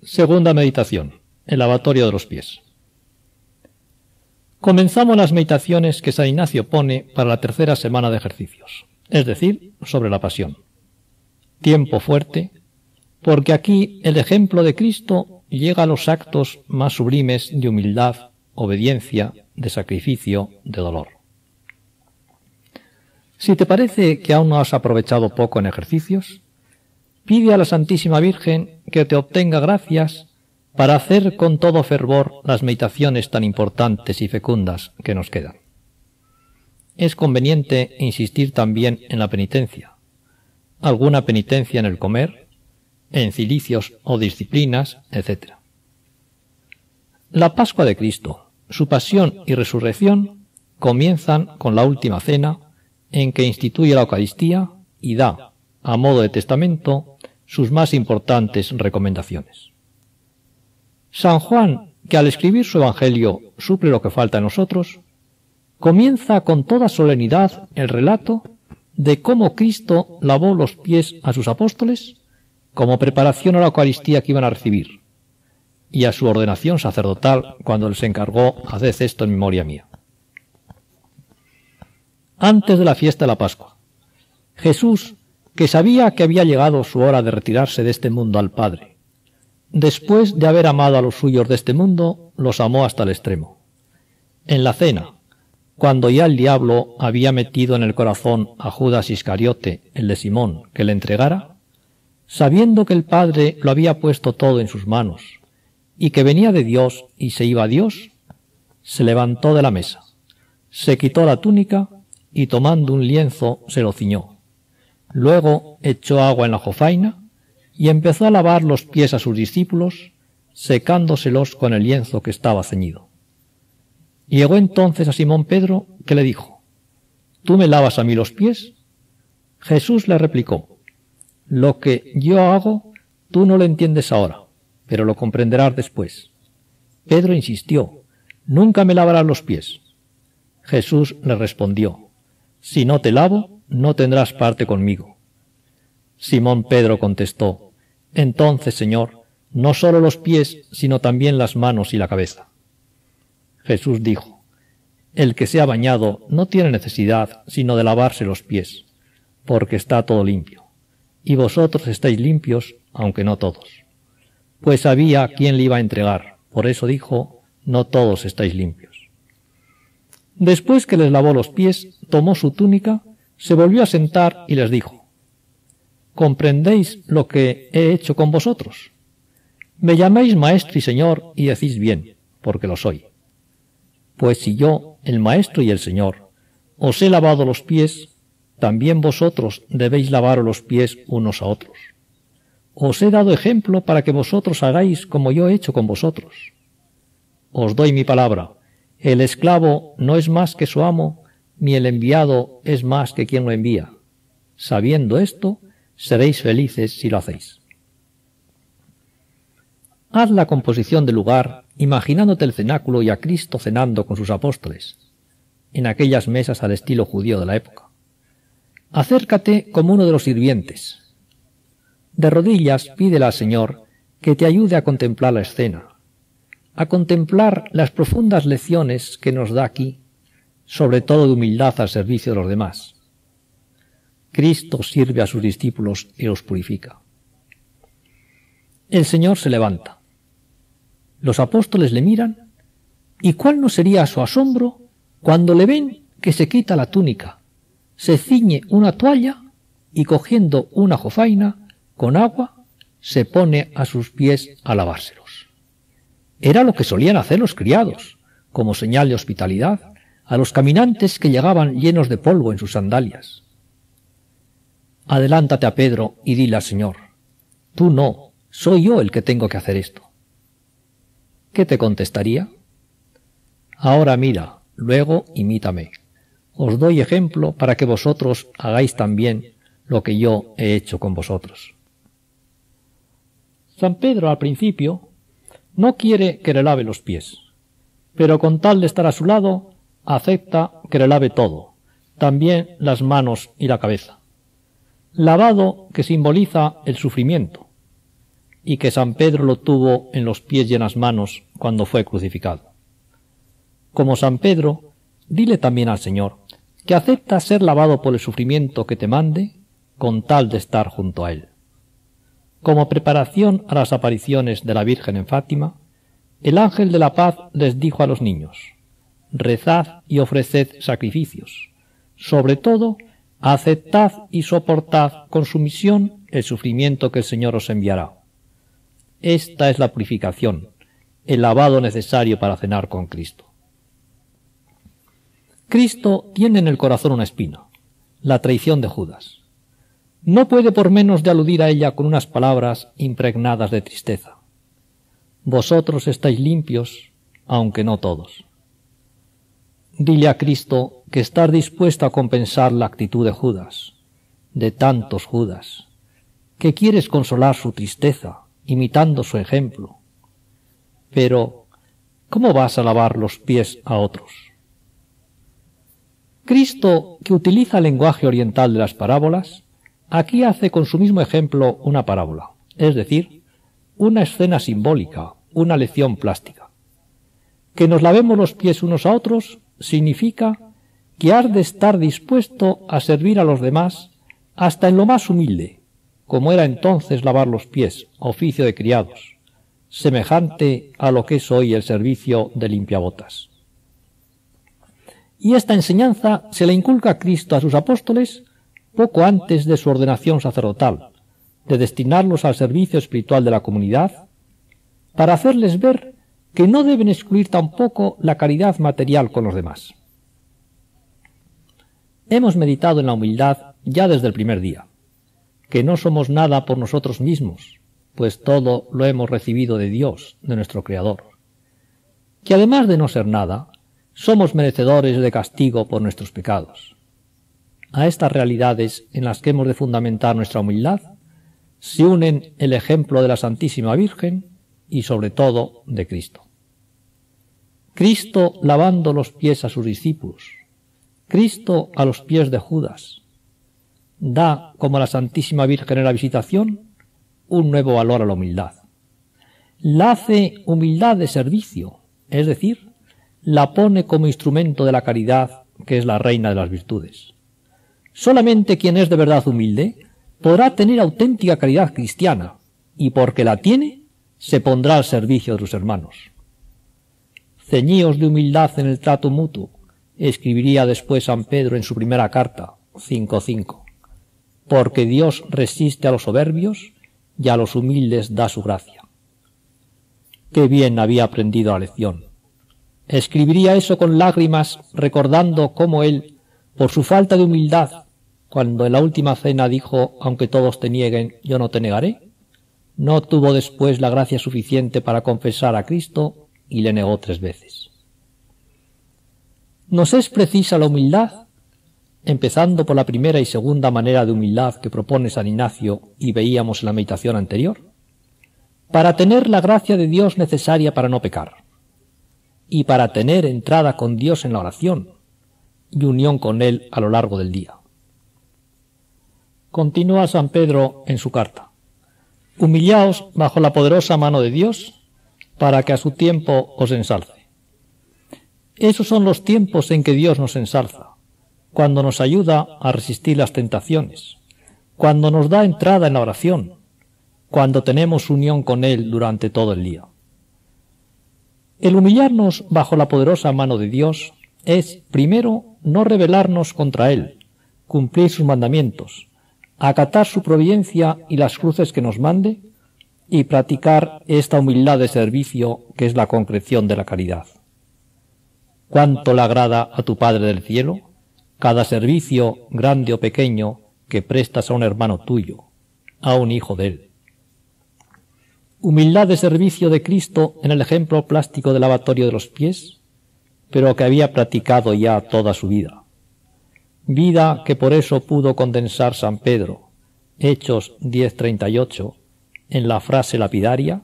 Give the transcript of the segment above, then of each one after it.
Segunda meditación, el lavatorio de los pies. Comenzamos las meditaciones que San Ignacio pone para la tercera semana de ejercicios, es decir, sobre la pasión. Tiempo fuerte, porque aquí el ejemplo de Cristo llega a los actos más sublimes de humildad, obediencia, de sacrificio, de dolor. Si te parece que aún no has aprovechado poco en ejercicios, pide a la Santísima Virgen que te obtenga gracias para hacer con todo fervor las meditaciones tan importantes y fecundas que nos quedan. Es conveniente insistir también en la penitencia, alguna penitencia en el comer, en cilicios o disciplinas, etc. La Pascua de Cristo, su pasión y resurrección comienzan con la última cena, en que instituye la Eucaristía y da, a modo de testamento, sus más importantes recomendaciones. San Juan, que al escribir su Evangelio suple lo que falta en nosotros, comienza con toda solemnidad el relato de cómo Cristo lavó los pies a sus apóstoles como preparación a la Eucaristía que iban a recibir, y a su ordenación sacerdotal cuando les encargó: haced esto en memoria mía. Antes de la fiesta de la Pascua, Jesús, que sabía que había llegado su hora de retirarse de este mundo al Padre, después de haber amado a los suyos de este mundo, los amó hasta el extremo. En la cena, cuando ya el diablo había metido en el corazón a Judas Iscariote, el de Simón, que le entregara, sabiendo que el Padre lo había puesto todo en sus manos, y que venía de Dios y se iba a Dios, se levantó de la mesa, se quitó la túnica y tomando un lienzo se lo ciñó. Luego echó agua en la jofaina y empezó a lavar los pies a sus discípulos, secándoselos con el lienzo que estaba ceñido. Llegó entonces a Simón Pedro, que le dijo: ¿Tú me lavas a mí los pies? Jesús le replicó: Lo que yo hago, tú no lo entiendes ahora, pero lo comprenderás después. Pedro insistió: ¿Nunca me lavarás los pies? Jesús le respondió: Si no te lavo, no tendrás parte conmigo. Simón Pedro contestó: Entonces, Señor, no solo los pies, sino también las manos y la cabeza. Jesús dijo: El que se ha bañado no tiene necesidad sino de lavarse los pies, porque está todo limpio, y vosotros estáis limpios, aunque no todos. Pues sabía quién le iba a entregar, por eso dijo: No todos estáis limpios. Después que les lavó los pies, tomó su túnica, se volvió a sentar y les dijo: ¿Comprendéis lo que he hecho con vosotros? Me llamáis Maestro y Señor y decís bien, porque lo soy. Pues si yo, el Maestro y el Señor, os he lavado los pies, también vosotros debéis lavaros los pies unos a otros. Os he dado ejemplo para que vosotros hagáis como yo he hecho con vosotros. Os doy mi palabra: el esclavo no es más que su amo, ni el enviado es más que quien lo envía. Sabiendo esto, seréis felices si lo hacéis. Haz la composición del lugar imaginándote el cenáculo y a Cristo cenando con sus apóstoles, en aquellas mesas al estilo judío de la época. Acércate como uno de los sirvientes. De rodillas pídele al Señor que te ayude a contemplar la escena, a contemplar las profundas lecciones que nos da aquí, sobre todo de humildad al servicio de los demás. Cristo sirve a sus discípulos y los purifica. El Señor se levanta. Los apóstoles le miran, y cuál no sería su asombro cuando le ven que se quita la túnica, se ciñe una toalla y cogiendo una jofaina con agua se pone a sus pies a lavárselos. Era lo que solían hacer los criados, como señal de hospitalidad, a los caminantes que llegaban llenos de polvo en sus sandalias. Adelántate a Pedro y dile al Señor: Tú no, soy yo el que tengo que hacer esto. ¿Qué te contestaría? Ahora mira, luego imítame. Os doy ejemplo para que vosotros hagáis también lo que yo he hecho con vosotros. San Pedro al principio no quiere que le lave los pies, pero con tal de estar a su lado, acepta que le lave todo, también las manos y la cabeza. Lavado que simboliza el sufrimiento. y que San Pedro lo tuvo en los pies y en las manos cuando fue crucificado. Como San Pedro, dile también al Señor que acepta ser lavado por el sufrimiento que te mande con tal de estar junto a Él. Como preparación a las apariciones de la Virgen en Fátima, el ángel de la paz les dijo a los niños: rezad y ofreced sacrificios, sobre todo aceptad y soportad con sumisión el sufrimiento que el Señor os enviará. Esta es la purificación, el lavado necesario para cenar con Cristo. Cristo tiene en el corazón una espina, la traición de Judas. No puede por menos de aludir a ella con unas palabras impregnadas de tristeza. Vosotros estáis limpios, aunque no todos. Dile a Cristo que estás dispuesto a compensar la actitud de Judas, de tantos Judas, que quieres consolar su tristeza, imitando su ejemplo. Pero, ¿cómo vas a lavar los pies a otros? Cristo, que utiliza el lenguaje oriental de las parábolas, aquí hace con su mismo ejemplo una parábola, es decir, una escena simbólica, una lección plástica. Que nos lavemos los pies unos a otros significa que has de estar dispuesto a servir a los demás hasta en lo más humilde, como era entonces lavar los pies, oficio de criados, semejante a lo que es hoy el servicio de limpiabotas. Y esta enseñanza se la inculca Cristo a sus apóstoles poco antes de su ordenación sacerdotal, de destinarlos al servicio espiritual de la comunidad, para hacerles ver que no deben excluir tampoco la caridad material con los demás. Hemos meditado en la humildad ya desde el primer día, que no somos nada por nosotros mismos, pues todo lo hemos recibido de Dios, de nuestro Creador, que además de no ser nada, somos merecedores de castigo por nuestros pecados. A estas realidades en las que hemos de fundamentar nuestra humildad se unen el ejemplo de la Santísima Virgen y sobre todo de Cristo. Cristo lavando los pies a sus discípulos, Cristo a los pies de Judas, da, como la Santísima Virgen en la Visitación, un nuevo valor a la humildad. La hace humildad de servicio, es decir, la pone como instrumento de la caridad, que es la reina de las virtudes. Solamente quien es de verdad humilde podrá tener auténtica caridad cristiana, y porque la tiene, se pondrá al servicio de sus hermanos. Ceñíos de humildad en el trato mutuo, escribiría después San Pedro en su primera carta, 5:5, porque Dios resiste a los soberbios y a los humildes da su gracia. Qué bien había aprendido la lección. Escribiría eso con lágrimas, recordando cómo él, por su falta de humildad, cuando en la última cena dijo: aunque todos te nieguen, yo no te negaré, no tuvo después la gracia suficiente para confesar a Cristo y le negó 3 veces. ¿Nos es precisa la humildad? Empezando por la primera y segunda manera de humildad que propone San Ignacio y veíamos en la meditación anterior, para tener la gracia de Dios necesaria para no pecar, y para tener entrada con Dios en la oración y unión con Él a lo largo del día. Continúa San Pedro en su carta: humillaos bajo la poderosa mano de Dios, para que a su tiempo os ensalce. Esos son los tiempos en que Dios nos ensalza, cuando nos ayuda a resistir las tentaciones, cuando nos da entrada en la oración, cuando tenemos unión con Él durante todo el día. El humillarnos bajo la poderosa mano de Dios es, primero, no rebelarnos contra Él, cumplir sus mandamientos, acatar su providencia y las cruces que nos mande, y practicar esta humildad de servicio que es la concreción de la caridad. ¿Cuánto le agrada a tu Padre del cielo cada servicio, grande o pequeño, que prestas a un hermano tuyo, a un hijo de Él? Humildad de servicio de Cristo en el ejemplo plástico del lavatorio de los pies, pero que había practicado ya toda su vida. Vida que por eso pudo condensar San Pedro, Hechos 10:38, en la frase lapidaria: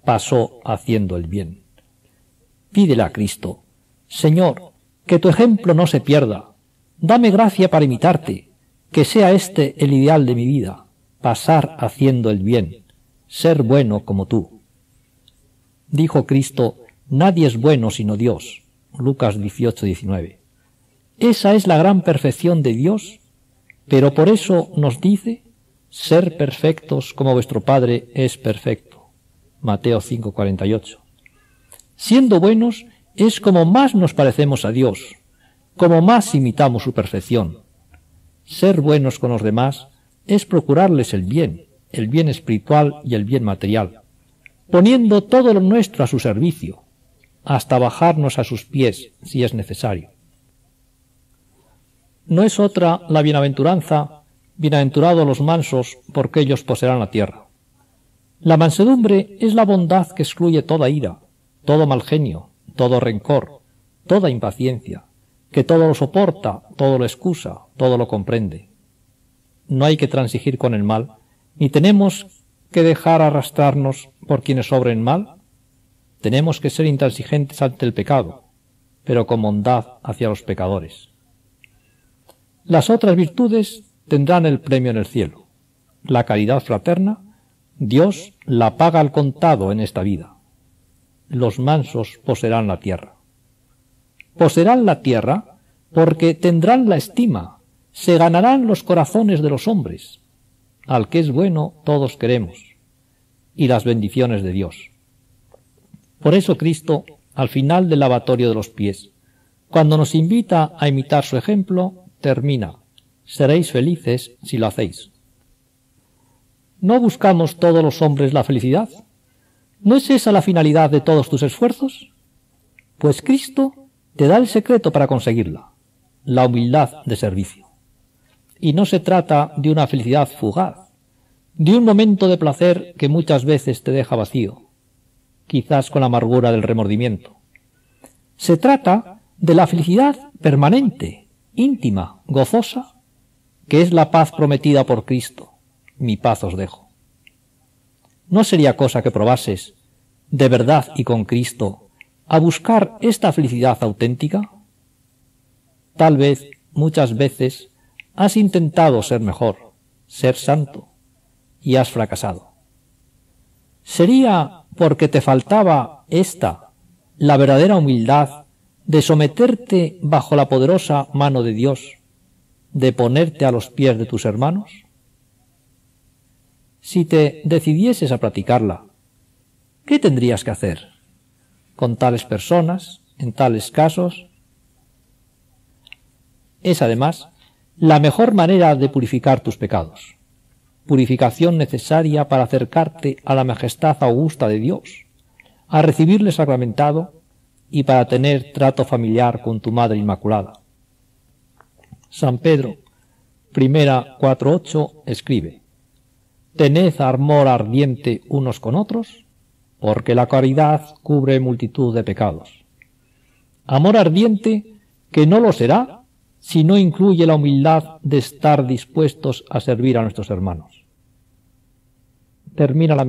pasó haciendo el bien. Pídele a Cristo: Señor, que tu ejemplo no se pierda, dame gracia para imitarte, que sea este el ideal de mi vida, pasar haciendo el bien, ser bueno como tú. Dijo Cristo, nadie es bueno sino Dios. Lucas 18:19. Esa es la gran perfección de Dios, pero por eso nos dice, ser perfectos como vuestro Padre es perfecto. Mateo 5:48. Siendo buenos es como más nos parecemos a Dios, como más imitamos su perfección. Ser buenos con los demás es procurarles el bien espiritual y el bien material, poniendo todo lo nuestro a su servicio, hasta bajarnos a sus pies si es necesario. No es otra la bienaventuranza, bienaventurados los mansos, porque ellos poseerán la tierra. La mansedumbre es la bondad que excluye toda ira, todo mal genio, todo rencor, toda impaciencia, que todo lo soporta, todo lo excusa, todo lo comprende. No hay que transigir con el mal, ni tenemos que dejar arrastrarnos por quienes obren mal. Tenemos que ser intransigentes ante el pecado, pero con bondad hacia los pecadores. Las otras virtudes tendrán el premio en el cielo. La caridad fraterna, Dios la paga al contado en esta vida. Los mansos poseerán la tierra. Poseerán la tierra porque tendrán la estima, se ganarán los corazones de los hombres. Al que es bueno todos queremos, y las bendiciones de Dios. Por eso Cristo, al final del lavatorio de los pies, cuando nos invita a imitar su ejemplo, termina, seréis felices si lo hacéis. ¿No buscamos todos los hombres la felicidad? ¿No es esa la finalidad de todos tus esfuerzos? Pues Cristo te da el secreto para conseguirla, la humildad de servicio. Y no se trata de una felicidad fugaz, de un momento de placer que muchas veces te deja vacío, quizás con la amargura del remordimiento. Se trata de la felicidad permanente, íntima, gozosa, que es la paz prometida por Cristo. Mi paz os dejo. ¿No sería cosa que probases, de verdad y con Cristo, a buscar esta felicidad auténtica? Tal vez, muchas veces, has intentado ser mejor, ser santo, y has fracasado. ¿Sería porque te faltaba la verdadera humildad de someterte bajo la poderosa mano de Dios, de ponerte a los pies de tus hermanos? Si te decidieses a practicarla, ¿qué tendrías que hacer? ¿Con tales personas, en tales casos? Es además la mejor manera de purificar tus pecados, purificación necesaria para acercarte a la majestad augusta de Dios, a recibirle sacramentado y para tener trato familiar con tu Madre Inmaculada. San Pedro, 4:8, escribe: «Tened amor ardiente unos con otros, porque la caridad cubre multitud de pecados». Amor ardiente que no lo será si no incluye la humildad de estar dispuestos a servir a nuestros hermanos. Termina la